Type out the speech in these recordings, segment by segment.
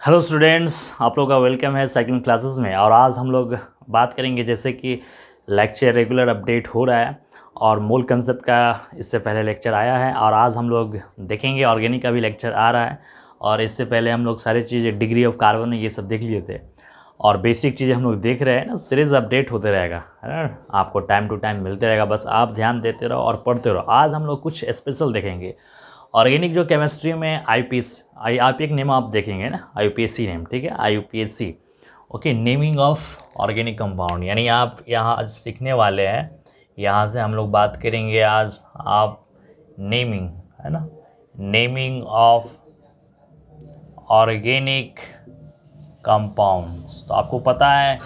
Hello students, आप लोगों का वेलकम है सेकंड क्लासेस में। और आज हम लोग बात करेंगे जैसे कि लेक्चर रेगुलर अपडेट हो रहा है और मूल कंसेप्ट का इससे पहले लेक्चर आया है और आज हम लोग देखेंगे ऑर्गेनिक का भी लेक्चर आ रहा है। और इससे पहले हम लोग सारी चीज़ें डिग्री ऑफ कार्बन ये सब देख लिए थे और बेसिक चीज़ें हम लोग देख रहे हैं ना। सीरीज़ अपडेट होते रहेगा, है ना। आपको टाइम टू टाइम मिलते रहेगा, बस आप ध्यान देते रहो और पढ़ते रहो। आज हम लोग कुछ स्पेशल देखेंगे ऑर्गेनिक जो केमिस्ट्री में आप एक नेम आप देखेंगे ना, IUPAC नेम, ठीक है, IUPAC। Okay, naming of organic compound, यानी आप यहाँ आज सीखने वाले हैं। यहाँ से हम लोग बात करेंगे आज आप नेमिंग, है ना, नेमिंग ऑफ ऑर्गेनिक कंपाउंड्स। तो आपको पता है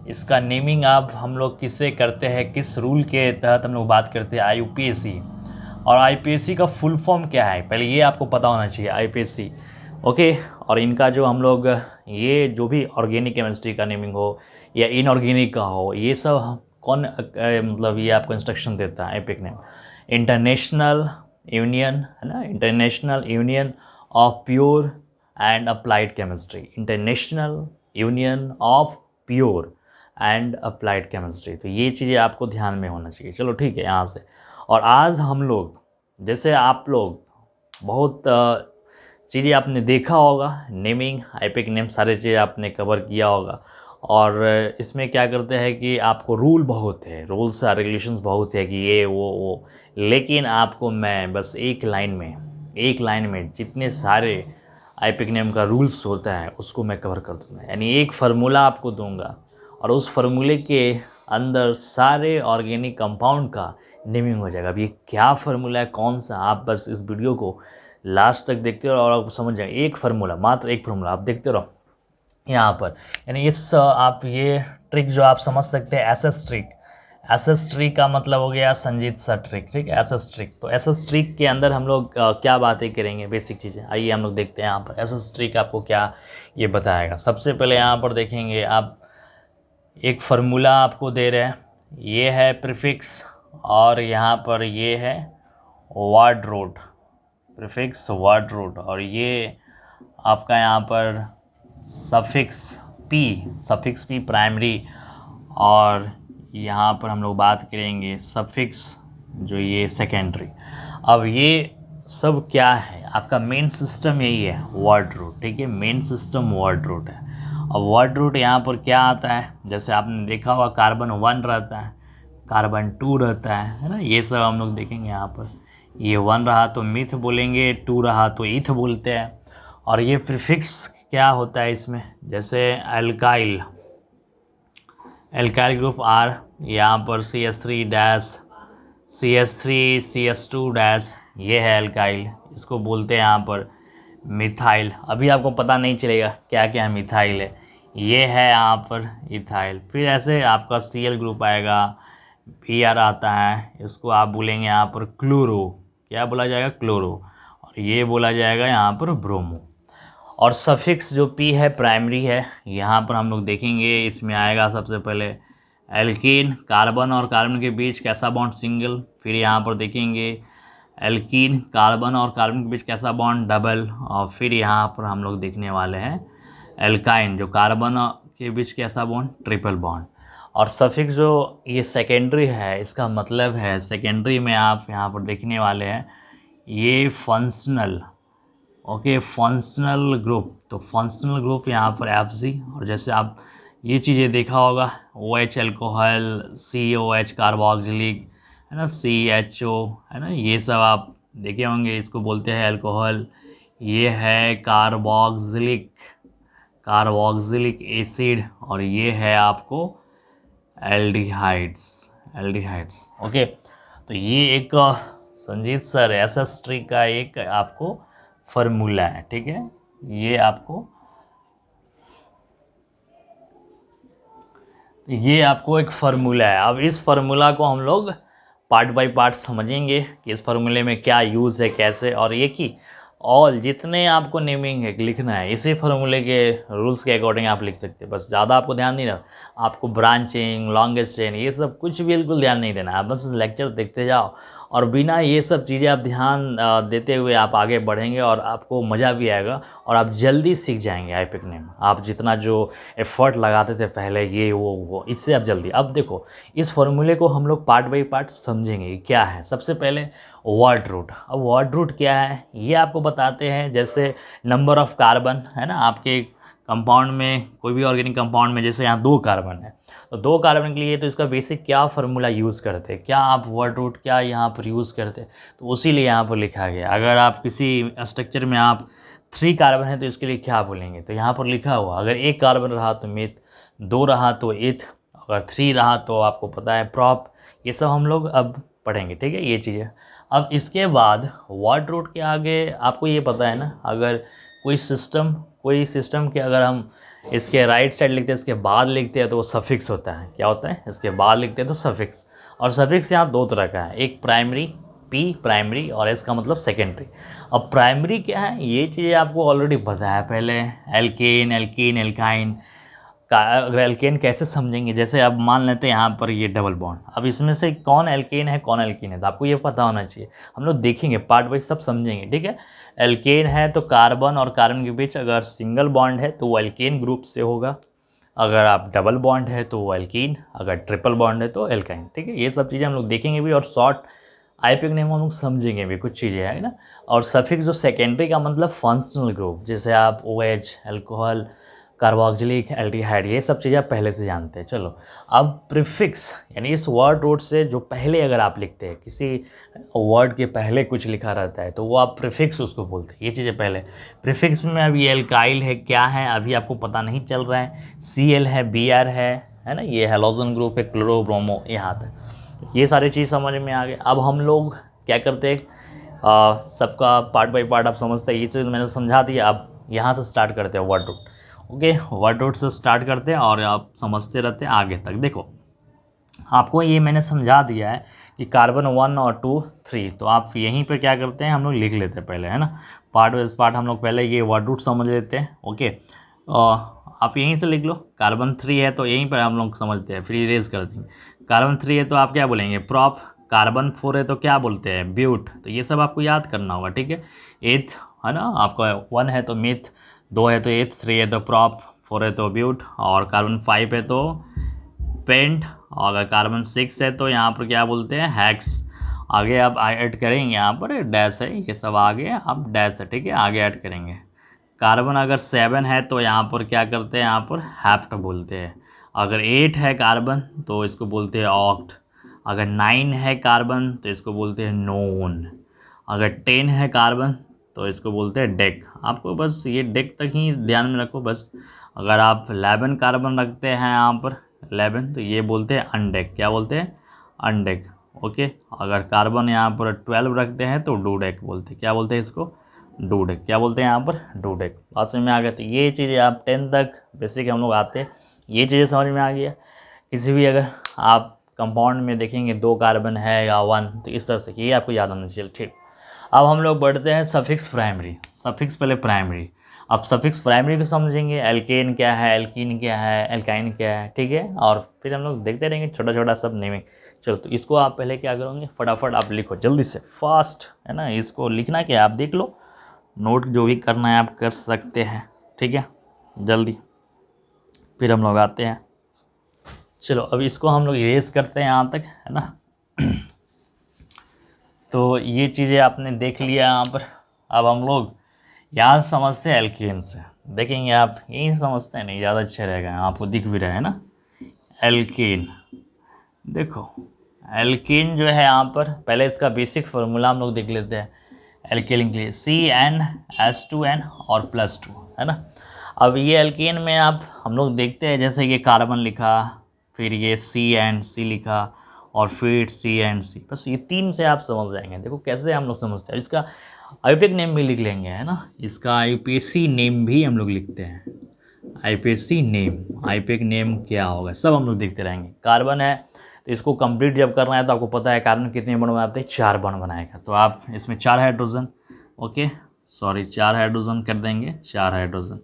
इसका नेमिंग आप हम लोग किससे करते हैं, किस रूल के तहत हम लोग बात करते हैं, IUPAC। और IUPAC का फुल फॉर्म क्या है, पहले ये आपको पता होना चाहिए, IUPAC। ओके, और इनका जो हम लोग ये जो भी ऑर्गेनिक केमिस्ट्री का नेमिंग हो या इनऑर्गेनिक का हो, ये सब कौन मतलब ये आपको इंस्ट्रक्शन देता है, IUPAC नेम, इंटरनेशनल यूनियन, है ना, international union of pure and applied chemistry, international union of pure and applied chemistry. तो ये चीज़ें आपको ध्यान में होना चाहिए। चलो ठीक है यहाँ से। और आज हम लोग जैसे आप लोग बहुत चीज़ें आपने देखा होगा, नेमिंग, IUPAC नेम, सारी चीज़ें आपने कवर किया होगा। और इसमें क्या करते हैं कि आपको रूल बहुत है, रूल्स और रेगुलेशंस बहुत है कि ये वो, लेकिन आपको मैं बस एक लाइन में जितने सारे IUPAC नेम का रूल्स होता है उसको मैं कवर कर दूँगा। यानी एक फार्मूला आपको दूंगा और उस फार्मूले के अंदर सारे ऑर्गेनिक कंपाउंड का नेमिंग हो जाएगा। अब ये क्या फार्मूला है, कौन सा, आप बस इस वीडियो को लास्ट तक देखते रहो और आप समझ जाएंगे। एक फार्मूला, मात्र एक फार्मूला, आप देखते रहो यहाँ पर। यानी इस आप ये ट्रिक जो आप समझ सकते हैं, SS ट्रिक। SS ट्रिक का मतलब हो गया संजीत सा ट्रिक, ठीक है, SS ट्रिक। तो SS ट्रिक के अंदर हम लोग क्या बातें करेंगे, बेसिक चीज़ें, आइए हम लोग देखते हैं यहाँ पर SS ट्रिक आपको क्या ये बताएगा। सबसे पहले यहाँ पर देखेंगे आप, एक फार्मूला आपको दे रहे हैं, ये है प्रीफिक्स और यहाँ पर ये है word root, prefix word root, और ये आपका यहाँ पर सफिक्स P प्राइमरी, और यहाँ पर हम लोग बात करेंगे सफिक्स जो ये सेकेंडरी। अब ये सब क्या है, आपका मेन सिस्टम यही है, वर्ड रूट, ठीक है, मेन सिस्टम वर्ड रूट है। अब वर्ड रूट यहाँ पर क्या आता है, जैसे आपने देखा होगा कार्बन 1 रहता है, कार्बन 2 रहता है ना, ये सब हम लोग देखेंगे यहाँ पर। ये 1 रहा तो मिथ बोलेंगे, 2 रहा तो ईथ बोलते हैं। और ये प्रीफिक्स क्या होता है इसमें, जैसे एल्काइल ग्रुप R, यहाँ पर CH3 dash, CH3 CH2 dash, ये है एल्काइल, इसको बोलते हैं यहाँ पर मिथाइल। अभी आपको पता नहीं चलेगा क्या क्या मिथाइल है, ये है यहाँ पर इथाइल। फिर ऐसे आपका Cl ग्रुप आएगा, Br आता है, इसको आप बोलेंगे यहाँ पर क्लोरो, क्या बोला जाएगा, क्लोरो, और ये बोला जाएगा यहाँ पर ब्रोमो। और सफिक्स जो P है प्राइमरी है, यहाँ पर हम लोग देखेंगे, इसमें आएगा सबसे पहले एल्कीन, कार्बन और कार्बन के बीच कैसा बॉन्ड, सिंगल। फिर यहाँ पर देखेंगे एल्कीन, कार्बन और कार्बन के बीच कैसा बॉन्ड, डबल। और फिर यहाँ पर हम लोग देखने वाले हैं एल्काइन, जो कार्बन के बीच कैसा बॉन्ड, ट्रिपल बॉन्ड। और सफिक्स जो ये सेकेंडरी है, इसका मतलब है सेकेंडरी में आप यहाँ पर देखने वाले हैं ये फंक्शनल, ओके, फंक्शनल ग्रुप। तो फंक्शनल ग्रुप यहाँ पर Fg, और जैसे आप ये चीज़ें देखा होगा, OH अल्कोहल, COH कार्बोक्सिलिक, है ना, CHO, है ना, ये सब आप देखे होंगे, इसको बोलते हैं अल्कोहल। ये है कार्बोक्सिलिक एसिड, और ये है आपको एल्डिहाइड्स। ओके, तो ये एक संजीत सर SS ट्रिक का एक आपको फार्मूला है, ठीक है, ये आपको एक फार्मूला है। अब इस फार्मूला को हम लोग पार्ट बाय पार्ट समझेंगे कि इस फार्मूले में क्या यूज़ है, कैसे, और ये कि ऑल जितने आपको नेमिंग है लिखना है इसी फार्मूले के रूल्स के अकॉर्डिंग आप लिख सकते हैं। बस ज़्यादा आपको ध्यान नहीं रहा, आपको ब्रांचिंग, लॉन्गेस्ट चेन, ये सब कुछ बिल्कुल ध्यान नहीं देना है। आप बस लेक्चर देखते जाओ और बिना ये सब चीज़ें आप ध्यान देते हुए आप आगे बढ़ेंगे और आपको मज़ा भी आएगा और आप जल्दी सीख जाएंगे आईपिक नेम। आप जितना जो एफर्ट लगाते थे पहले ये वो इससे आप जल्दी। अब देखो इस फॉर्मूले को हम लोग पार्ट बाई पार्ट समझेंगे क्या है। सबसे पहले वर्ड रूट। अब वर्ड रूट क्या है ये आपको बताते हैं। जैसे नंबर ऑफ़ कार्बन है ना, आपके कंपाउंड में कोई भी ऑर्गेनिक कंपाउंड में जैसे यहाँ 2 कार्बन है तो 2 कार्बन के लिए तो इसका बेसिक क्या फार्मूला यूज़ करते हैं, क्या आप वर्ड रूट क्या यहाँ पर यूज़ करते हैं, तो उसी लिए यहाँ पर लिखा गया। अगर आप किसी स्ट्रक्चर में आप 3 कार्बन है तो इसके लिए क्या बोलेंगे, तो यहाँ पर लिखा हुआ अगर 1 कार्बन रहा तो मिथ, 2 रहा तो इथ, अगर 3 रहा तो आपको पता है प्रॉप। ये सब हम लोग अब पढ़ेंगे, ठीक है ये चीज़ें। अब इसके बाद वर्ड रूट के आगे आपको ये पता है ना, अगर कोई सिस्टम के अगर हम इसके राइट साइड लिखते हैं इसके बाद लिखते हैं तो वो सफिक्स होता है। क्या होता है, इसके बाद लिखते हैं तो सफिक्स। और सफिक्स यहाँ 2 तरह का है, एक प्राइमरी पी प्राइमरी और इसका मतलब सेकेंडरी। अब प्राइमरी क्या है ये चीज़ें आपको ऑलरेडी पता है पहले, एल्केन एल्कीन एल्काइन का। अगर एल्केन कैसे समझेंगे, जैसे अब मान लेते हैं यहाँ पर ये डबल बॉन्ड, अब इसमें से कौन एल्केन है कौन एल्कीन है तो आपको ये पता होना चाहिए। हम लोग देखेंगे पार्ट वाइज सब समझेंगे, ठीक है। एल्केन है तो कार्बन और कार्बन के बीच अगर सिंगल बॉन्ड है तो वो एल्केन ग्रुप से होगा, अगर आप डबल बॉन्ड है तो वो एल्कीन, अगर ट्रिपल बॉन्ड है तो एल्काइन, ठीक है। ये सब चीज़ें हम लोग देखेंगे भी और शॉर्ट आईपिक नेम हम लोग समझेंगे भी कुछ चीज़ें है ना। और सफिक्स जो सेकेंडरी का मतलब फंक्शनल ग्रुप, जैसे आप OH अल्कोहल कार्बोक्सिलिक एल्डिहाइड, ये सब चीज़ें आप पहले से जानते हैं। चलो अब प्रीफिक्स यानी इस वर्ड रूट से जो पहले अगर आप लिखते हैं किसी वर्ड के पहले कुछ लिखा रहता है तो वो आप प्रीफिक्स उसको बोलते हैं। ये चीज़ें पहले प्रीफिक्स में अभी एल्काइल है क्या है अभी आपको पता नहीं चल रहा है, Cl है Br है ना, ये हैलोजन ग्रुप है, क्लोरो ब्रोमो, यहाँ तक ये सारी चीज़ समझ में आ गए। अब हम लोग क्या करते हैं सबका पार्ट बाई पार्ट आप समझते हैं, ये चीज़ मैंने समझा दिया। अब यहाँ से स्टार्ट करते हैं word root. Okay word root से स्टार्ट करते हैं और आप समझते रहते हैं आगे तक। देखो आपको ये मैंने समझा दिया है कि कार्बन 1 और 2 3, तो आप यहीं पे क्या करते हैं हम लोग लिख लेते हैं पहले है ना, पार्ट वाइज पार्ट हम लोग पहले ये वर्ड रूट समझ लेते हैं। ओके आप यहीं से लिख लो, कार्बन 3 है तो यहीं पर हम लोग समझते हैं, फिर इरेज कर देंगे। कार्बन 3 है तो आप क्या बोलेंगे प्रॉप, कार्बन 4 है तो क्या बोलते हैं ब्यूट, तो ये सब आपको याद करना होगा, ठीक है। एथ है ना, आपका 1 है तो मिथ, 2 है तो एथ, 3 है तो प्रॉप, 4 है तो ब्यूट, और कार्बन 5 है तो पेंट, और अगर कार्बन 6 है तो यहाँ पर क्या बोलते हैं हैक्स। आगे आप ऐड करेंगे यहाँ पर डैश है, ये सब आगे आप डैश है, ठीक है, आगे ऐड करेंगे। कार्बन अगर 7 है तो यहाँ पर क्या करते हैं, यहाँ पर हैप्ट बोलते हैं। अगर 8 है कार्बन तो इसको बोलते हैं ऑक्ट। अगर 9 है कार्बन तो इसको बोलते हैं नोन। अगर 10 है कार्बन तो इसको बोलते हैं डेक। आपको बस ये डेक तक ही ध्यान में रखो बस। अगर आप 11 कार्बन रखते हैं यहाँ पर 11 तो ये बोलते हैं अनडेक, क्या बोलते हैं अनडेक। ओके अगर कार्बन यहाँ पर 12 रखते हैं तो डूडेक बोलते हैं, क्या बोलते हैं इसको डूडेक, क्या बोलते हैं यहाँ पर डूडेक। बात समझ में आ गया। तो ये चीज़ें आप 10 तक बेसिक हम लोग आते हैं, ये चीज़ें समझ में आ गया। किसी भी अगर आप कंपाउंड में देखेंगे 2 कार्बन है या 1 तो इस तरह से ये आपको याद होना चाहिए, ठीक। अब हम लोग बढ़ते हैं सफिक्स प्राइमरी। सफिक्स पहले प्राइमरी, अब सफिक्स प्राइमरी को समझेंगे, एल्केन क्या है एल्कीन क्या है एल्काइन क्या है, ठीक है। और फिर हम लोग देखते रहेंगे छोटा छोटा सब नेमिंग। चलो तो इसको आप पहले क्या करोगे फटाफट आप लिखो जल्दी से फास्ट है ना, इसको लिखना क्या आप देख लो, नोट जो भी करना है आप कर सकते हैं, ठीक है जल्दी। फिर हम लोग आते हैं, चलो अब इसको हम लोग इरेज करते हैं यहाँ तक है ना। तो ये चीज़ें आपने देख लिया यहाँ पर। अब हम लोग यहाँ समझते हैं एल्केन से, देखेंगे आप यही समझते हैं नहीं ज़्यादा अच्छा रहेगा, आपको दिख भी रहा है ना। एल्केन देखो, एल्केन जो है यहाँ पर पहले इसका बेसिक फार्मूला हम लोग देख लेते हैं एल्केन के लिए, CnH2n और +2 है ना। अब ये एल्केन में आप हम लोग देखते हैं जैसे ये कार्बन लिखा, फिर ये C लिखा और फिर C, बस ये 3 से आप समझ जाएंगे। देखो कैसे हम लोग समझते हैं, इसका आईयूपीएक नेम भी लिख लेंगे है ना, इसका आईयूपीएसी नेम भी हम लोग लिखते हैं। आईयूपीएसी नेम, आईयूपीएक नेम क्या होगा सब हम लोग देखते रहेंगे। कार्बन है तो इसको कंप्लीट जब करना है तो आपको पता है कार्बन कितने बॉन्ड बनाते हैं, 4 बॉन्ड बनाएगा, तो आप इसमें 4 हाइड्रोजन, ओके सॉरी 4 हाइड्रोजन कर देंगे, 4 हाइड्रोजन।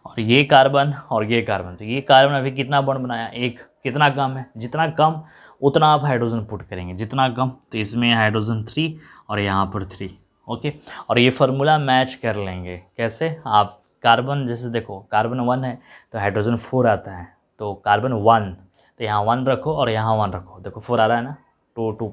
और ये कार्बन और ये कार्बन, तो ये कार्बन अभी कितना बॉन्ड बनाया, एक, कितना कम है, जितना कम उतना आप हाइड्रोजन पुट करेंगे, जितना कम तो इसमें हाइड्रोजन 3 और यहाँ पर 3। ओके, और ये फार्मूला मैच कर लेंगे कैसे, आप कार्बन जैसे देखो कार्बन 1 है तो हाइड्रोजन 4 आता है, तो कार्बन 1 तो यहाँ 1 रखो और यहाँ 1 रखो, देखो 4 आ रहा है ना, 2 2।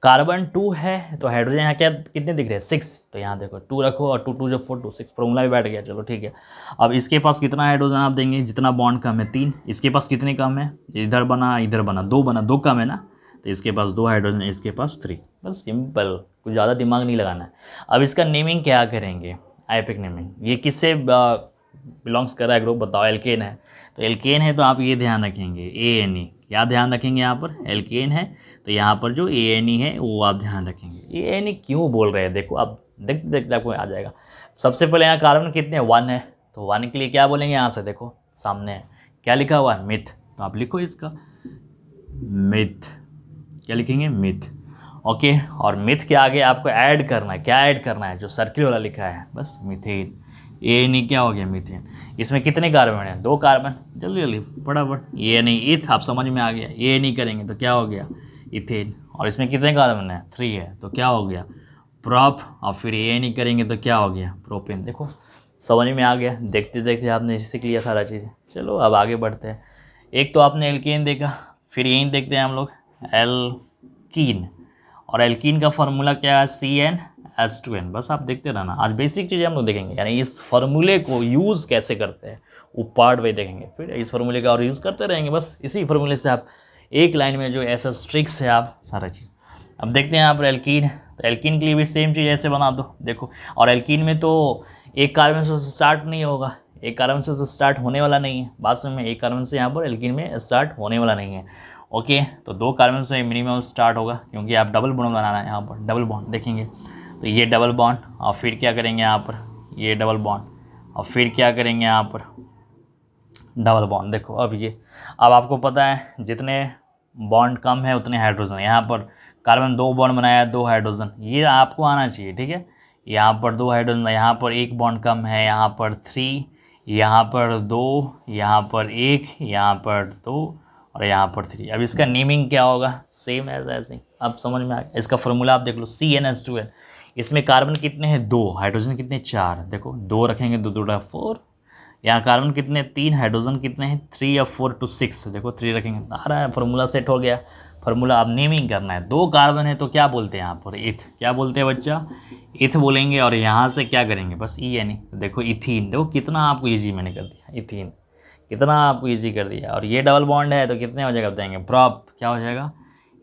कार्बन 2 है तो हाइड्रोजन यहाँ क्या कितने दिख रहे हैं 6, तो यहाँ देखो 2 रखो और 2 2 जब 4 2 6, फॉर्मूला भी बैठ गया। चलो ठीक है, अब इसके पास कितना हाइड्रोजन आप देंगे, जितना बॉन्ड कम है 3, इसके पास कितने कम है, इधर बना 2 कम है ना, तो इसके पास 2 हाइड्रोजन, इसके पास 3। बस सिंपल, कुछ ज़्यादा दिमाग नहीं लगाना है। अब इसका नेमिंग क्या करेंगे, आईपिक नेमिंग, ये किससे बिलोंग्स कर रहा है ग्रुप बताओ, एल्केन है, तो एल्केन है तो आप ये ध्यान रखेंगे ANE, क्या ध्यान रखेंगे यहाँ पर, एल्केन है तो यहाँ पर जो ANE है वो आप ध्यान रखेंगे। ANE क्यों बोल रहे हैं, देखो अब देखते देखते आपको आ जाएगा। सबसे पहले यहाँ कार्बन कितने 1 है, तो 1 के लिए क्या बोलेंगे, यहाँ से देखो सामने है क्या लिखा हुआ है मिथ, तो आप लिखो इसका मिथ, क्या लिखेंगे मिथ। ओके, और मिथ के आगे आपको ऐड करना है, क्या ऐड करना है, जो सर्किल वाला लिखा है बस मीथेन, ANE क्या हो गया मीथेन। इसमें कितने कार्बन हैं, 2 कार्बन, जल्दी जल्दी फटाफट, ANE इथ आप समझ में आ गया, ANE करेंगे तो क्या हो गया इथेन, और इसमें कितने कार्बन है 3 है तो क्या हो गया प्रॉप, और फिर ANE करेंगे तो क्या हो गया प्रोपेन। देखो समझ में आ गया, देखते देखते आपने सीख लिया सारा चीज़। चलो अब आगे बढ़ते हैं, एक तो आपने एल्केन देखा, फिर यहीं देखते हैं हम लोग एल्कीन, और एल्कीन का फार्मूला क्या है CnH2n, बस आप देखते रहना, आज बेसिक चीज़ें हम लोग देखेंगे, यानी इस फार्मूले को यूज़ कैसे करते हैं वो पार्ट वे देखेंगे, फिर इस फार्मूले का और यूज़ करते रहेंगे, बस इसी फार्मूले से आप एक लाइन में जो ऐसा ट्रिक्स है आप सारा चीज़। अब देखते हैं यहाँ पर एल्कीन, तो एल्कीन के लिए भी सेम चीज़ ऐसे बना दो देखो, और एल्कीन में तो एक कार्बन से स्टार्ट नहीं होगा, एक कार्बन से तो स्टार्ट होने वाला नहीं है, बात में एक कार्बन से यहाँ पर एल्कीन में स्टार्ट होने वाला नहीं है। ओके, तो 2 कार्बन से मिनिमम स्टार्ट होगा, क्योंकि आप डबल बॉन्ड बनाना है, यहाँ पर डबल बॉन्ड देखेंगे तो ये डबल बॉन्ड, और फिर क्या करेंगे यहाँ पर ये डबल बॉन्ड, और फिर क्या करेंगे यहाँ पर डबल बॉन्ड। देखो अब आपको पता है जितने बॉन्ड कम है उतने हाइड्रोजन, यहाँ पर कार्बन 2 बॉन्ड बनाया 2 हाइड्रोजन, ये आपको आना चाहिए ठीक है, यहाँ पर 2 हाइड्रोजन, यहाँ पर 1 बॉन्ड कम है, यहाँ पर 3, यहाँ पर 2, यहाँ पर 1, यहाँ पर 2 और यहाँ पर 3। अब इसका नेमिंग क्या होगा, सेम एज ऐसे, अब समझ में आ गया। इसका फॉर्मूला आप देख लो CnH2n, इसमें कार्बन कितने हैं 2, हाइड्रोजन कितने 4, देखो 2 रखेंगे 2 2 4, यहाँ कार्बन कितने 3, हाइड्रोजन कितने हैं 3 या 4 to 6, देखो 3 रखेंगे, आ रहा है फॉर्मूला सेट हो गया। फार्मूला अब नेमिंग करना है, 2 कार्बन है तो क्या बोलते हैं यहाँ पर इथ, क्या बोलते हैं बच्चा इथ बोलेंगे, और यहाँ से क्या करेंगे बस ENE, देखो इथीन, देखो कितना आपको ईजी मैंने कर दिया, इथीन कितना आपको ईजी कर दिया। और ये डबल बॉन्ड है तो कितने हो जाएगा बताएंगे प्रॉप, क्या हो जाएगा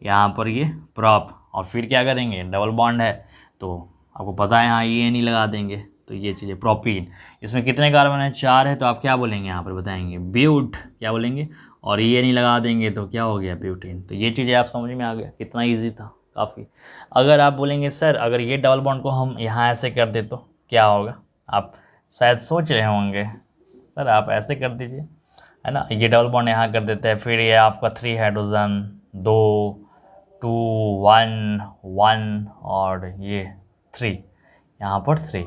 यहाँ पर ये प्रॉप, और फिर क्या करेंगे डबल बॉन्ड है तो आपको पता है यहाँ ENE लगा देंगे, तो ये चीज़ें प्रोपीन, इसमें कितने कार्बन है 4 है तो आप क्या बोलेंगे यहाँ पर बताएंगे ब्यूट, क्या बोलेंगे, और ENE लगा देंगे तो क्या हो गया ब्यूटेन। तो ये चीज़ें आप समझ में आ गया, कितना ईजी था काफ़ी। अगर आप बोलेंगे सर अगर ये डबल बॉन्ड को हम यहाँ ऐसे कर दे तो क्या होगा, आप शायद सोच रहे होंगे सर आप ऐसे कर दीजिए है ना, ये डबल बॉन्ड यहाँ कर देते हैं, फिर ये आपका 3 हाइड्रोजन 2 2 1 1 और ये 3, यहाँ पर 3,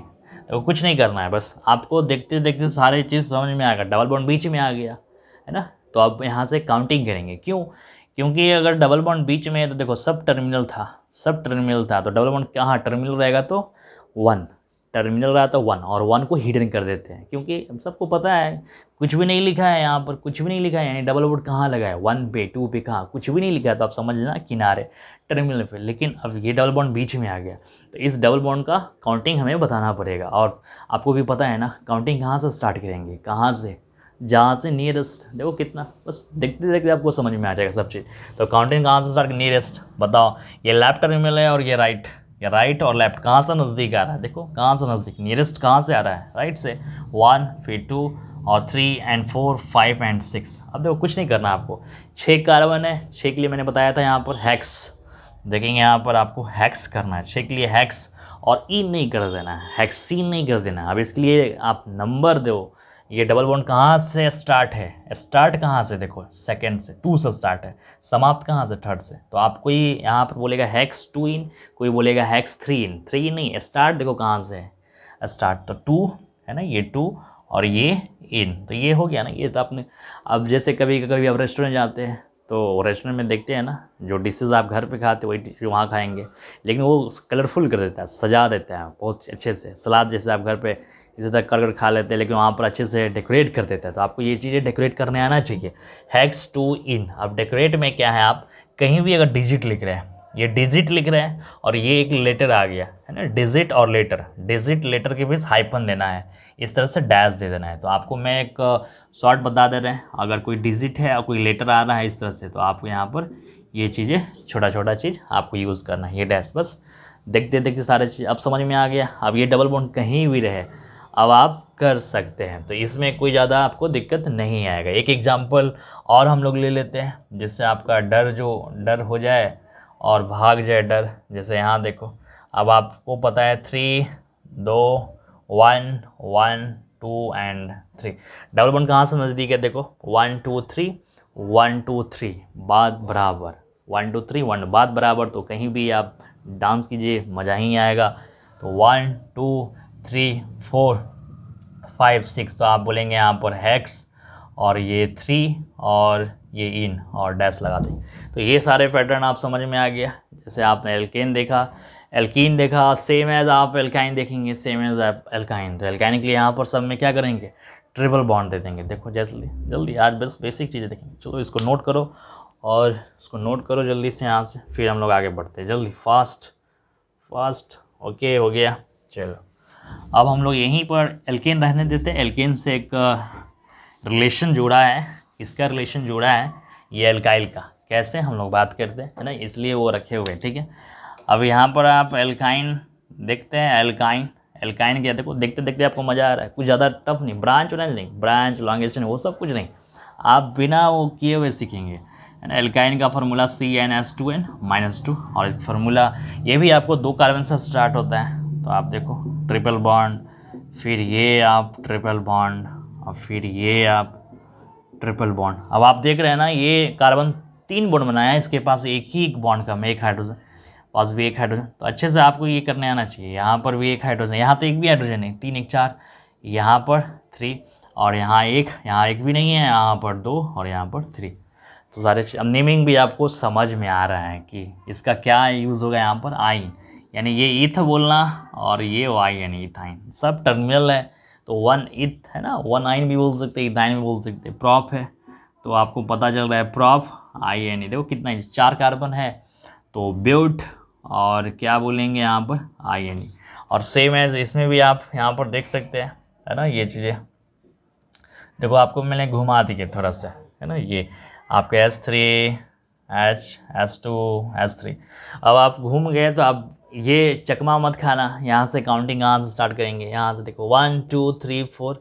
तो कुछ नहीं करना है, बस आपको देखते देखते सारी चीज़ समझ में आएगा। डबल बॉन्ड बीच में आ गया है ना, तो आप यहाँ से काउंटिंग करेंगे, क्यों, क्योंकि अगर डबल बॉन्ड बीच में है तो देखो सब टर्मिनल था तो डबल बॉन्ड कहाँ टर्मिनल रहेगा तो 1, टर्मिनल रहा तो 1, और 1 को हिडन कर देते हैं, क्योंकि सबको पता है कुछ भी नहीं लिखा है यहाँ पर, कुछ भी नहीं लिखा है, यानी डबल बॉन्ड कहाँ लगा है 1 पे 2 पे, कहाँ कुछ भी नहीं लिखा है, तो आप समझ लेना किनारे टर्मिनल पे। लेकिन अब ये डबल बॉन्ड बीच में आ गया तो इस डबल बॉन्ड का काउंटिंग हमें बताना पड़ेगा, और आपको भी पता है ना काउंटिंग कहाँ से स्टार्ट करेंगे, कहाँ से, जहाँ से नियरेस्ट, देखो कितना, बस देखते देखते आपको समझ में आ जाएगा सब चीज़। तो काउंटिंग कहाँ से स्टार्ट, नियरेस्ट बताओ, ये लेफ्ट टर्मिनल है और ये राइट और लेफ्ट कहाँ से नज़दीक आ रहा है, देखो कहाँ से नज़दीक, नियरेस्ट कहाँ से आ रहा है राइट से, 1 फिर 2 और 3 एंड 4 5 एंड 6। अब देखो कुछ नहीं करना आपको, 6 कार्बन है, 6 के लिए मैंने बताया था यहाँ पर हैक्स, देखेंगे यहाँ पर आपको हैक्स करना है, 6 के लिए हैक्स, और इन नहीं कर देना है, हैक्सीन नहीं कर देना है। अब इसके लिए आप नंबर दो, ये डबल बॉन्ड कहाँ से स्टार्ट है, स्टार्ट कहाँ से, देखो सेकंड से 2 से स्टार्ट है, समाप्त कहाँ से 3rd से, तो आप कोई यहाँ पर बोलेगा हैक्स 2 इन, कोई बोलेगा हैक्स 3 इन, 3 नहीं, स्टार्ट देखो कहाँ से है, स्टार्ट तो 2 है ना, ये 2 और ये इन, तो ये हो गया ना, ये तो आपने। अब जैसे कभी कभी आप रेस्टोरेंट जाते हैं तो रेस्टोरेंट में देखते हैं ना, जो डिशेज़ आप घर पे खाते हो वही डिश वहाँ खाएंगे, लेकिन वो कलरफुल कर देता है, सजा देता है बहुत अच्छे से। सलाद जैसे आप घर पे इसी तरह कर खा लेते हैं, लेकिन वहाँ पर अच्छे से डेकोरेट कर देता है। तो आपको ये चीज़ें डेकोरेट करने आना चाहिए। हैक्स टू इन। अब डेकोरेट में क्या है, आप कहीं भी अगर डिजिट लिख रहे हैं, ये डिजिट लिख रहे हैं और ये एक लेटर आ गया है ना, डिजिट और लेटर, डिजिट लेटर के बीच हाइफन देना है, इस तरह से डैश दे देना है। तो आपको मैं एक शॉर्ट बता दे रहे हैं, अगर कोई डिजिट है और कोई लेटर आ रहा है इस तरह से, तो आपको यहाँ पर ये चीज़ें छोटा छोटा चीज़ आपको यूज़ करना है। ये डैश बस देखते देखते सारे चीज़ अब समझ में आ गया। अब ये डबल बॉन्ड कहीं भी रहे अब आप कर सकते हैं, तो इसमें कोई ज़्यादा आपको दिक्कत नहीं आएगा। एक एग्जांपल और हम लोग ले लेते हैं, जिससे आपका डर हो जाए और भाग जाए डर। जैसे यहाँ देखो, अब आपको पता है 3 2 1 1 2 एंड 3, डबल बॉन्ड कहाँ से नज़दीक है, देखो 1 2 3 1 2 3 बात बराबर, 1 2 3 1 बात बराबर। तो कहीं भी आप डांस कीजिए मज़ा ही आएगा। तो 1 2 3 4 5 6, तो आप बोलेंगे यहाँ पर हैक्स और ये 3 और ये इन और डैश लगा दें। तो ये सारे पैटर्न आप समझ में आ गया। जैसे आपने एल्कीन देखा सेम एज आप एल्काइन देखेंगे, सेम एज आप एल्काइन। तो एल्काइन के लिए यहाँ पर सब में क्या करेंगे, ट्रिपल बॉन्ड दे देंगे। देखो जल्दी आज बस बेसिक चीज़ें देखेंगे। चलो इसको नोट करो और इसको नोट करो जल्दी से यहाँ से, फिर हम लोग आगे बढ़ते हैं जल्दी फास्ट। ओके हो गया। चलो अब हम लोग यहीं पर एल्केन रहने देते हैं। एल्केन से एक रिलेशन जुड़ा है, इसका रिलेशन जुड़ा है ये एल्काइल का, कैसे हम लोग बात करते हैं, है ना, इसलिए वो रखे हुए हैं, ठीक है। अब यहाँ पर आप एल्काइन देखते हैं, एल्काइन क्या, देखो देखते देखते आपको मज़ा आ रहा है, कुछ ज़्यादा टफ नहीं, ब्रांच लॉन्गेशन वो सब कुछ नहीं, आप बिना वो किए हुए सीखेंगे, है ना। एल्काइन का फार्मूला CnH2n-2, और एक फार्मूला ये भी आपको 2 कार्बन से स्टार्ट होता है। तो आप देखो ट्रिपल बॉन्ड, फिर ये आप ट्रिपल बॉन्ड, और फिर ये आप ट्रिपल बॉन्ड। अब आप देख रहे हैं ना, ये कार्बन 3 बॉन्ड बनाया है, इसके पास एक ही बॉन्ड कम है, एक हाइड्रोजन, पास भी एक हाइड्रोजन। तो अच्छे से आपको ये करने आना चाहिए। यहाँ पर भी एक हाइड्रोजन, यहाँ तो एक भी हाइड्रोजन नहीं, 3 1 4, यहाँ पर 3 और यहाँ एक भी नहीं है, यहाँ पर 2 और यहाँ पर 3। तो सारे अब नेमिंग भी आपको समझ में आ रहा है कि इसका क्या यूज़ होगा। यहाँ पर आइन यानी ये ईथ बोलना, और ये वाई यानी इथाइन, सब टर्मिनल है। तो 1 ईथ है ना, 1 आइन भी बोल सकते, इथाइन भी बोल सकते। प्रॉप है तो आपको पता चल रहा है प्रॉप IN, देखो कितना 4 कार्बन है, तो ब्यूट, और क्या बोलेंगे यहाँ पर IN। और सेम एज इसमें भी आप यहाँ पर देख सकते हैं, है ना, ये चीज़ें देखो आपको मैंने घुमा दी है थोड़ा सा, है ना, ये आपके S3 H2 S3। अब आप घूम गए तो आप ये चकमा मत खाना, यहाँ से काउंटिंग कहाँ से स्टार्ट करेंगे, यहाँ से देखो 1 2 3 4,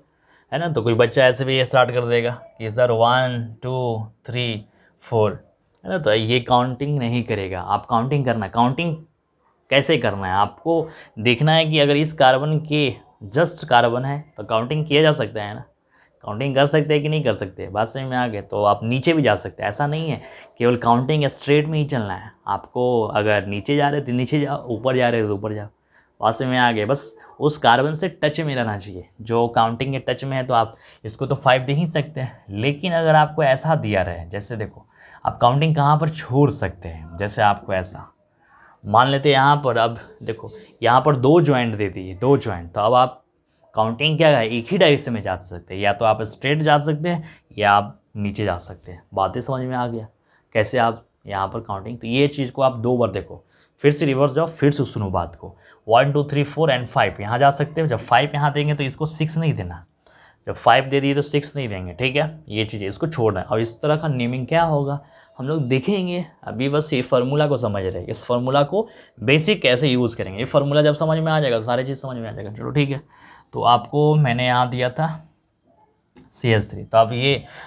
है ना। तो कोई बच्चा ऐसे भी ये स्टार्ट कर देगा कि सर 1 2 3 4, है ना। तो ये काउंटिंग नहीं करेगा, आप काउंटिंग करना। काउंटिंग कैसे करना है, आपको देखना है कि अगर इस कार्बन के जस्ट कार्बन है तो काउंटिंग किया जा सकता है ना, काउंटिंग कर सकते हैं कि नहीं कर सकते, बात समझ में आ गए। तो आप नीचे भी जा सकते हैं, ऐसा नहीं है केवल काउंटिंग स्ट्रेट में ही चलना है आपको। अगर नीचे जा रहे तो नीचे जाओ, ऊपर जा रहे तो ऊपर जाओ, बात समझ में आ गए। बस उस कार्बन से टच में रहना चाहिए जो काउंटिंग के टच में है। तो आप इसको तो 5 दे ही सकते हैं, लेकिन अगर आपको ऐसा दिया रहे, जैसे देखो आप काउंटिंग कहाँ पर छोड़ सकते हैं, जैसे आपको ऐसा मान लेते हैं यहाँ पर, अब देखो यहाँ पर 2 जॉइंट दे दिए, 2 जॉइंट, तो अब आप काउंटिंग क्या है, एक ही डायरेक्शन में जा सकते हैं, या तो आप स्ट्रेट जा सकते हैं या आप नीचे जा सकते हैं। बातें समझ में आ गया कैसे आप यहाँ पर काउंटिंग। तो ये चीज़ को आप 2 बार देखो, फिर से रिवर्स जाओ, फिर से सुनो बात को। 1 2 3 4 एंड 5 यहाँ जा सकते हो। जब 5 यहाँ देंगे तो इसको 6 नहीं देना, जब 5 दे दिए तो 6 नहीं देंगे, ठीक है। ये चीज़ इसको छोड़ना है। और इस तरह का नेमिंग क्या होगा हम लोग देखेंगे। अभी बस ये फार्मूला को समझ रहे हैं, इस फार्मूला को बेसिक कैसे यूज़ करेंगे। ये फार्मूला जब समझ में आ जाएगा तो सारी चीज़ समझ में आ जाएगा। चलो ठीक है, तो आपको मैंने यहाँ दिया था CH3। तो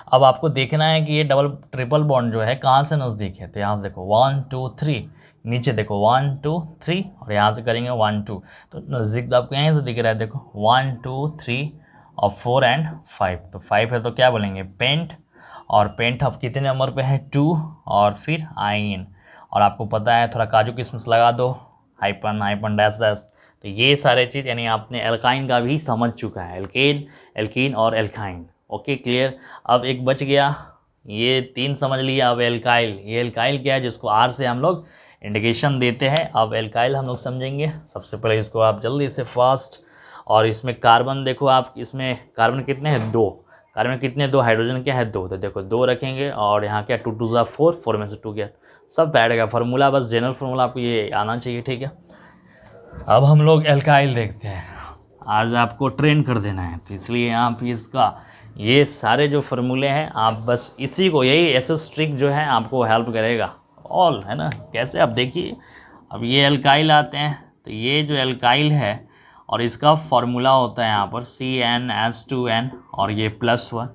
अब आपको देखना है कि ये डबल ट्रिपल बॉन्ड जो है कहाँ से नज़दीक है। तो यहाँ से देखो 1 2 3, नीचे देखो 1 2 3, और यहाँ से करेंगे 1 2, तो नज़दीक तो आपको यहीं से दिख रहा है। देखो 1 2 3 और 4 एंड 5, तो 5 है तो क्या बोलेंगे पेंट, और पेंट अब कितने नंबर पे है 2, और फिर आइन। और आपको पता है थोड़ा काजू किशमिश लगा दो, हाइपन डैश डैश। तो ये सारे चीज़ यानी आपने एल्काइन का भी समझ चुका है, एल्केन एल्कीन और एल्काइन। Okay clear. अब एक बच गया ये 3 समझ लिया। अब एल्काइल, ये एल्काइल क्या है जिसको आर से हम लोग इंडिकेशन देते हैं। अब एल्काइल हम लोग समझेंगे। सबसे पहले इसको आप जल्दी से फास्ट, और इसमें कार्बन देखो आप, इसमें कार्बन कितने हैं 2, कार्बन कितने 2, हाइड्रोजन क्या है 2, तो देखो 2 रखेंगे और यहाँ क्या 2 2 4, 4 में से 2 क्या सब बैठेगा। फार्मूला बस जनरल फार्मूला आपको ये आना चाहिए, ठीक है। अब हम लोग एल्काइल देखते हैं, आज आपको ट्रेन कर देना है, तो इसलिए आप इसका ये सारे जो फार्मूले हैं आप बस इसी को, यही एसएस ट्रिक जो है आपको हेल्प करेगा ऑल, है ना। कैसे आप देखिए, अब ये एल्काइल आते हैं, तो ये जो एल्काइल है और इसका फार्मूला होता है यहाँ पर CnH2n और ये +1,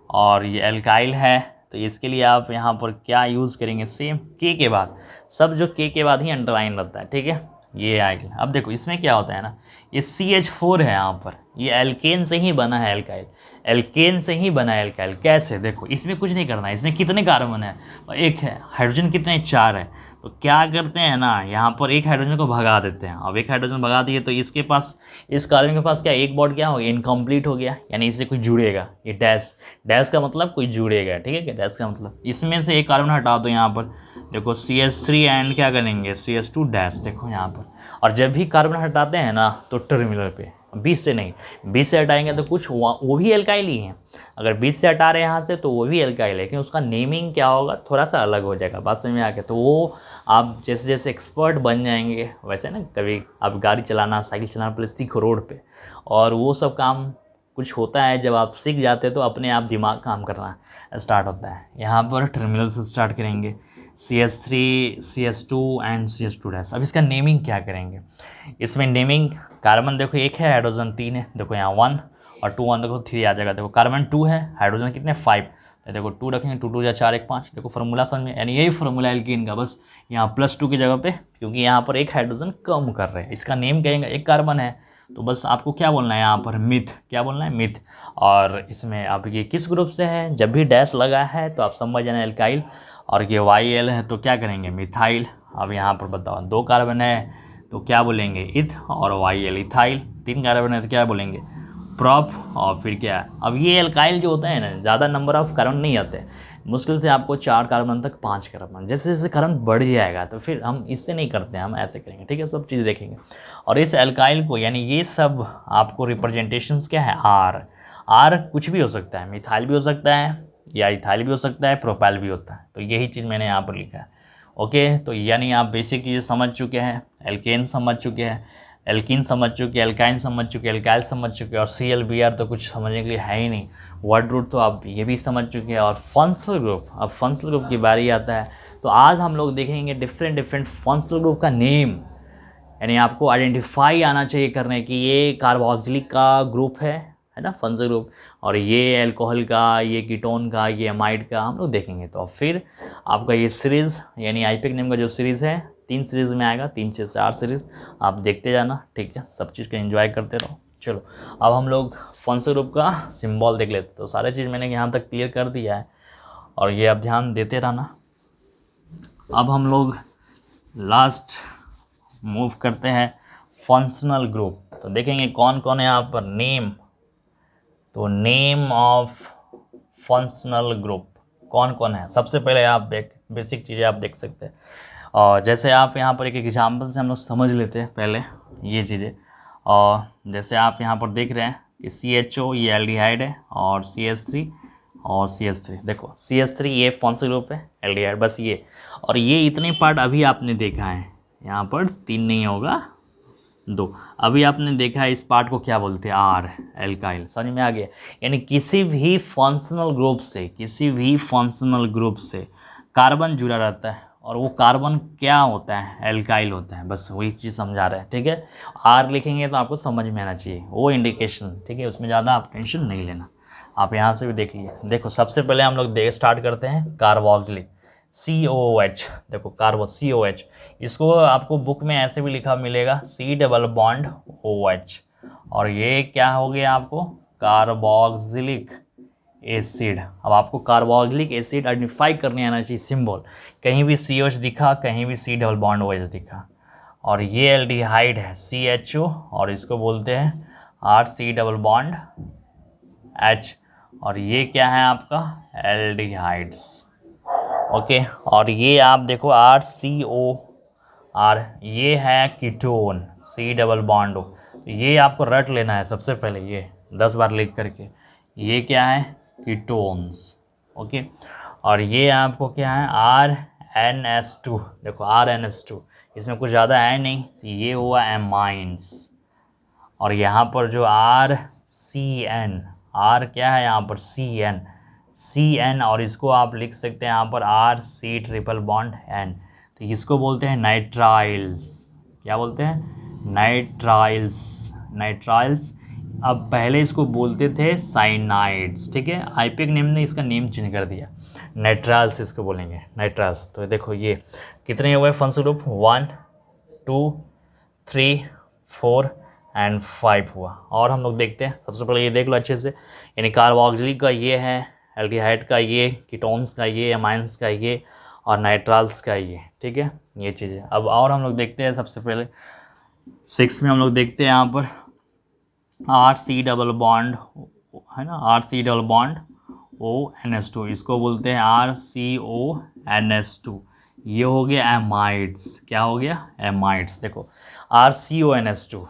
और ये एल्काइल है तो इसके लिए आप यहाँ पर क्या यूज़ करेंगे, सेम के बाद, सब जो के बाद ही अंडरलाइन रहता है, ठीक है। ये आएगा। अब देखो इसमें क्या होता है ना, ये CH4 है यहाँ पर, ये एल्केन से ही बना है एल्काइल, एल्केन से ही बना है एल्काइल। कैसे, देखो इसमें कुछ नहीं करना है, इसमें कितने कार्बन है, एक है, हाइड्रोजन कितने 4 है, तो क्या करते हैं ना, यहाँ पर एक हाइड्रोजन को भगा देते हैं। अब एक हाइड्रोजन भगा दिए तो इसके पास, इस कार्बन के पास क्या एक बॉन्ड क्या हो गया, इनकम्प्लीट हो गया, यानी इससे कुछ जुड़ेगा। ये डैश, डैश का मतलब कोई जुड़ेगा, ठीक है क्या, डैश का मतलब इसमें से एक कार्बन हटा दो यहाँ पर, देखो CH3 एंड क्या करेंगे CH2 डैश, देखो यहाँ पर। और जब भी कार्बन हटाते हैं ना तो टर्मिनल पे 20 से नहीं, 20 से हटाएंगे तो कुछ वो भी एल्काइल ही है। अगर 20 से हटा रहे हैं यहाँ से तो वो भी एल्काइल है, लेकिन उसका नेमिंग क्या होगा थोड़ा सा अलग हो जाएगा, बात समझ में आ गया। तो वो आप जैसे जैसे एक्सपर्ट बन जाएंगे वैसे ना, कभी आप गाड़ी चलाना, साइकिल चलाना पहले सीखो रोड पे, और वो सब काम कुछ होता है जब आप सीख जाते हैं तो अपने आप दिमाग काम करना स्टार्ट होता है। यहाँ पर टर्मिनल से स्टार्ट करेंगे, CH3, CH2 and CH2 dash. अब इसका नेमिंग क्या करेंगे, इसमें नेमिंग, कार्बन देखो एक है, हाइड्रोजन 3 है, देखो यहाँ 1 और 2 1 देखो 3 आ जाएगा। देखो कार्बन 2 है, हाइड्रोजन कितने 5, तो देखो 2 रखेंगे, 2 2 या 4 1 5। देखो फार्मूला समझ में, यानी यही फार्मूला एल्कीन का, बस यहाँ +2 की जगह पे, क्योंकि यहाँ पर एक हाइड्रोजन कम कर रहे हैं। इसका नेम कहेंगे, एक कार्बन है तो बस आपको क्या बोलना है यहाँ पर, मिथ, क्या बोलना है मिथ। और इसमें अब ये किस ग्रुप से है, जब भी डैश लगा है तो आप समझ जाना एल्काइल, और ये YL है तो क्या करेंगे मिथाइल। अब यहाँ पर बताओ 2 कार्बन है तो क्या बोलेंगे इथ, और YL इथाइल। 3 कार्बन है तो क्या बोलेंगे प्रॉप, और फिर क्या है। अब ये एल्काइल जो होता है ना, ज़्यादा नंबर ऑफ कार्बन नहीं आते, मुश्किल से आपको 4 कार्बन तक 5 कार्बन, जैसे जैसे कार्बन बढ़ जाएगा तो फिर हम इससे नहीं करते हैं, हम ऐसे करेंगे, ठीक है। सब चीज़ देखेंगे। और इस एल्काइल को, यानी ये सब आपको रिप्रेजेंटेशंस क्या है, आर कुछ भी हो सकता है, मिथाइल भी हो सकता है या इथाइल भी हो सकता है, प्रोपाइल भी होता है, तो यही चीज़ मैंने यहाँ पर लिखा है। ओके, तो यानी आप बेसिक चीज़ें समझ चुके हैं, एल्केन समझ चुके हैं, एल्कीन समझ चुके, एल्काइन समझ चुके, एल्काइल समझ चुके, और CL Br तो कुछ समझने के लिए है ही नहीं। वर्ड रूट तो आप ये भी समझ चुके हैं। और फंक्शनल ग्रुप, अब फंक्शनल ग्रुप की बारी आता है, तो आज हम लोग देखेंगे डिफरेंट फंक्शनल ग्रुप का नेम, यानी आपको आइडेंटिफाई आना चाहिए करने की, ये कार्बोक्सिलिक का ग्रुप है ना फंक्शनल ग्रुप, और ये अल्कोहल का, ये कीटोन का, ये अमाइड का हम लोग देखेंगे। तो फिर आपका ये सीरीज़, यानी IPAC नेम का जो सीरीज़ है 3 सीरीज़ में आएगा, 3 से 4 सीरीज़ आप देखते जाना, ठीक है। सब चीज़ का एंजॉय करते रहो। चलो अब हम लोग फंक्शनल ग्रुप का सिंबल देख लेते। तो सारे चीज़ मैंने यहाँ तक क्लियर कर दिया है, और ये आप ध्यान देते रहना। अब हम लोग लास्ट मूव करते हैं फंक्शनल ग्रुप। तो देखेंगे कौन कौन है यहाँ पर नेम। तो नेम ऑफ फंक्शनल ग्रुप कौन कौन है, सबसे पहले आप बेसिक चीज़ें आप देख सकते हैं। और जैसे आप यहाँ पर एक एग्जाम्पल से हम लोग समझ लेते हैं पहले ये चीज़ें। और जैसे आप यहाँ पर देख रहे हैं कि CHO ये एल्डिहाइड है, और CH3 और CH3, देखो CH3 ये फंक्शनल ग्रुप है, एल्डिहाइड बस ये। और ये इतने पार्ट अभी आपने देखा है, यहाँ पर 3 नहीं होगा 2, अभी आपने देखा है। इस पार्ट को क्या बोलते हैं, R एल्काइल, समझ में आ गया। यानी किसी भी फंक्शनल ग्रुप से कार्बन जुड़ा रहता है, और वो कार्बन क्या होता है, एल्काइल होता है, बस वही चीज़ समझा रहे हैं, ठीक है। R लिखेंगे तो आपको समझ में आना चाहिए वो इंडिकेशन, ठीक है, उसमें ज़्यादा आप टेंशन नहीं लेना। आप यहाँ से भी देख लीजिए। देखो सबसे पहले हम लोग स्टार्ट करते हैं कार्बोक्सिलिक, COOH, देखो कार्बो COH, इसको आपको बुक में ऐसे भी लिखा मिलेगा C∼OH, और ये क्या हो गया आपको कार्बोक्सिलिक एसिड। अब आपको कार्बोक्सिलिक एसिड आइडेंटिफाई करने आना चाहिए सिंबल, कहीं भी COH दिखा, कहीं भी C∼OH दिखा। और ये एल्डिहाइड है CHO, और इसको बोलते हैं RC∼H, और ये क्या है आपका एल्डिहाइड्स। ओके, और ये आप देखो RCOR, ये है ketone, C double bond O। ये आपको रट लेना है सबसे पहले, ये 10 बार लिख करके। ये क्या है कीटोन्स। ओके, और ये आपको क्या है RNS2। देखो RNS2, इसमें कुछ ज़्यादा है नहीं, ये हुआ एमाइंस। और यहाँ पर जो RCN, R क्या है यहाँ पर CN, और इसको आप लिख सकते हैं यहाँ पर RC ट्रिपल बॉन्ड N। तो इसको बोलते हैं नाइट्राइल्स। क्या बोलते हैं नाइट्राइल्स। अब पहले इसको बोलते थे साइनाइड्स, ठीक है। आईपीएक नेम ने इसका नेम चेंज कर दिया, नाइट्राइल्स इसको बोलेंगे, नाइट्राइल्स। तो देखो ये कितने हुए फंक्शनल ग्रुप, 1 2 3 4 एंड 5 हुआ। और हम लोग देखते हैं, सबसे पहले ये देख लो अच्छे से, यानी कार्बोक्सिलिक का ये है, एल्डिहाइड का ये, कीटोन्स का ये, अमाइंस का ये, और नाइट्राल्स का ये, ठीक है, ये चीज़ें। अब और हम लोग देखते हैं, सबसे पहले 6 में हम लोग देखते हैं यहाँ पर RC डबल बॉन्ड है ना, RC डबल बॉन्ड ONS2, इसको बोलते हैं RCONS2। ये हो गया एमाइड्स। क्या हो गया एमाइड्स। देखो RCONS2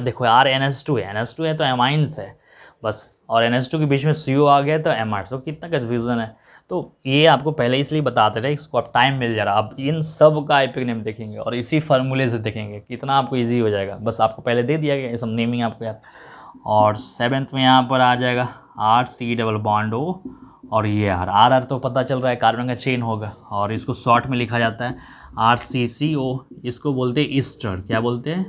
देखो RNS2 है, NS2 है तो एमाइंस है बस, और NS2 के बीच में CO आ गया तो एमाइड्स। तो कितना कन्फ्यूज़न है। तो ये आपको पहले इसलिए बताते रहे, इसको अब टाइम मिल जा रहा, अब इन सब का आईपीएक नेम देखेंगे और इसी फार्मूले से देखेंगे, कितना आपको इजी हो जाएगा। बस आपको पहले दे दिया गया ये सब नेमिंग आपको याद। और 7th में यहाँ पर आ जाएगा RC डबल बॉन्ड O, और ये R तो पता चल रहा है कार्बन का चेन होगा, और इसको शॉर्ट में लिखा जाता है RCCO। इसको बोलते हैं ईस्टर। क्या बोलते हैं,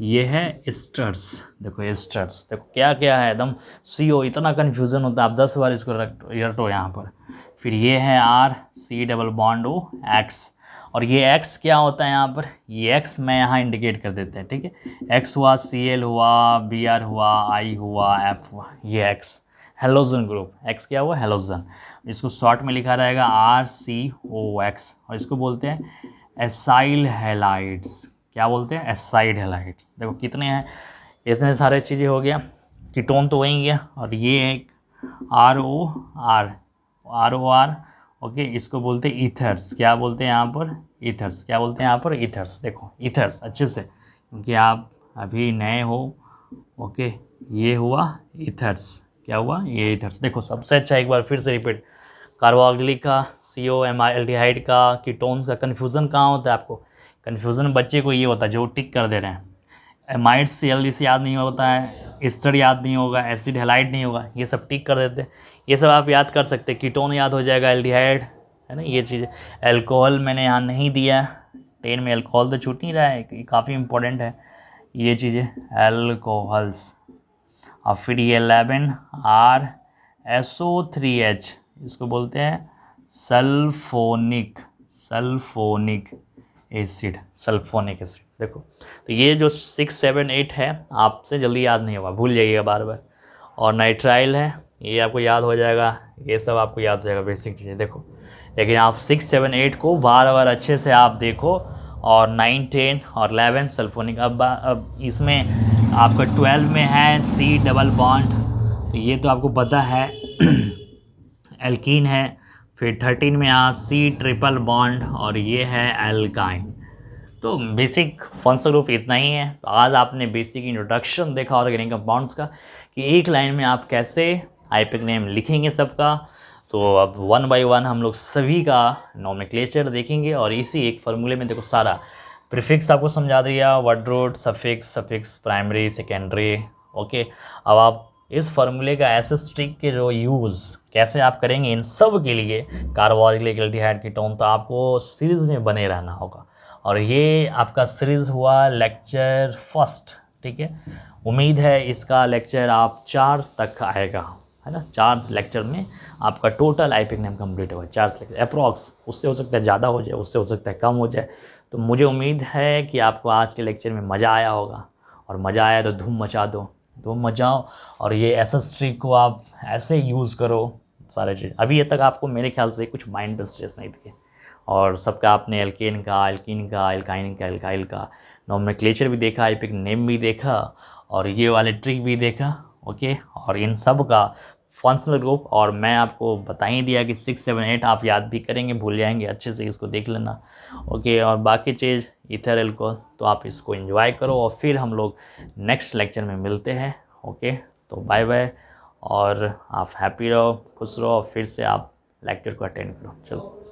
ये है एस्टर्स। देखो एस्टर्स, देखो क्या क्या है एकदम CO, इतना कन्फ्यूज़न होता है, आप 10 बार इसको रटो यहाँ पर। फिर ये है RC double bond O X, और ये X क्या होता है यहाँ पर, ये X मैं यहाँ इंडिकेट कर देते हैं, ठीक है। X हुआ Cl हुआ, Br हुआ, I हुआ, F हुआ, ये X हेलोजन ग्रुप। X क्या हुआ हेलोजन, इसको शॉर्ट में लिखा रहेगा RCOX, और इसको बोलते हैं एसाइल हैलाइड्स। क्या बोलते हैं एसाइड हैलाइड्स। देखो कितने हैं, इतने सारे चीज़ें हो गया, कीटोन तो वही गया, और ये एक ROR। ओके, इसको बोलते हैं ईथर्स। क्या बोलते हैं यहाँ पर ईथर्स। क्या बोलते हैं यहाँ पर ईथर्स। देखो ईथर्स अच्छे से, क्योंकि आप अभी नए हो। ओके, ये हुआ ईथर्स। क्या हुआ ये ईथर्स। देखो सबसे अच्छा एक बार फिर से रिपीट, कार्बोक्सिलिक का, CO एल्डिहाइड का, कीटोन्स का कन्फ्यूज़न कहाँ होता है आपको, कन्फ्यूज़न बच्चे को ये होता है जो टिक कर दे रहे हैं, एमाइड से जल्दी से याद नहीं होता है, एस्टर याद नहीं होगा, एसिड हैलाइड नहीं होगा, ये सब टिक कर देते हैं। ये सब आप याद कर सकते हैं, कीटोन याद हो जाएगा, एल्डिहाइड है ना, ये चीज़ें। अल्कोहल मैंने यहाँ नहीं दिया, 10 में अल्कोहल तो छूट नहीं रहा है, ये काफ़ी इंपॉर्टेंट है ये चीज़ें, अल्कोहल्स। और फिर ये 11 RSO3H, इसको बोलते हैं सल्फोनिक एसिड, सल्फोनिक एसिड। देखो तो ये जो 6 7 8 है आपसे जल्दी याद नहीं होगा, भूल जाइएगा बार बार। और नाइट्राइल है, ये आपको याद हो जाएगा, ये सब आपको याद हो जाएगा बेसिक चीज़ें। देखो लेकिन आप 6 7 8 को बार बार अच्छे से आप देखो, और 9 10 और 11 सल्फोनिक। अब इसमें आपका 12 में है C डबल बॉन्ड, तो ये तो आपको पता है एल्कीन है। फिर 13 में C ट्रिपल बॉन्ड, और ये है एल्काइन। तो बेसिक फंक्शनल ग्रुप इतना ही है। तो आज आपने बेसिक इंट्रोडक्शन देखा ऑर्गेनिक कंपाउंड्स का, कि एक लाइन में आप कैसे आईपीएक नेम लिखेंगे सबका। तो अब 1 बाय 1 हम लोग सभी का नोमेनक्लेचर देखेंगे, और इसी एक फार्मूले में देखो सारा प्रीफिक्स आपको समझा दिया, word root, suffix, primary, secondary. Okay, अब आप इस फार्मूले का एसिस्टिक के जो यूज़ कैसे आप करेंगे इन सब के लिए, कार्बोक्सिलिक एल्डिहाइड कीटोन, तो आपको सीरीज़ में बने रहना होगा। और ये आपका सीरीज़ हुआ लेक्चर फर्स्ट, ठीक है। उम्मीद है इसका लेक्चर आप 4 तक आएगा, है ना। 4 लेक्चर में आपका टोटल आईपीएक नेम कंप्लीट होगा, 4 लेक्चर अप्रॉक्स, उससे हो सकता है ज़्यादा हो जाए, उससे हो सकता है कम हो जाए। तो मुझे उम्मीद है कि आपको आज के लेक्चर में मज़ा आया होगा, और मज़ा आया तो धूम मचा दो, धूम मचाओ। और ये एसिस्टिक को आप ऐसे यूज़ करो सारे चीज़। अभी तक आपको मेरे ख्याल से कुछ माइंड पे स्ट्रेस नहीं दिए, और सबका आपने एल्कीन का, एल्काइन का, एल्काइल का नोमेनक्लेचर भी देखा, आईपीएक नेम भी देखा, और ये वाले ट्रिक भी देखा। ओके, और इन सब का फंक्शनल ग्रुप, और मैं आपको बता ही दिया कि 6, 7, 8 आप याद भी करेंगे, भूल जाएंगे, अच्छे से इसको देख लेना। ओके, और बाकी चीज़ ईथर एल्कोहल, तो आप इसको एंजॉय करो और फिर हम लोग नेक्स्ट लेक्चर में मिलते हैं। ओके, तो बाय बाय, और आप हैप्पी रहो, खुश रहो, और फिर से आप लेक्चर को अटेंड करो। चलो।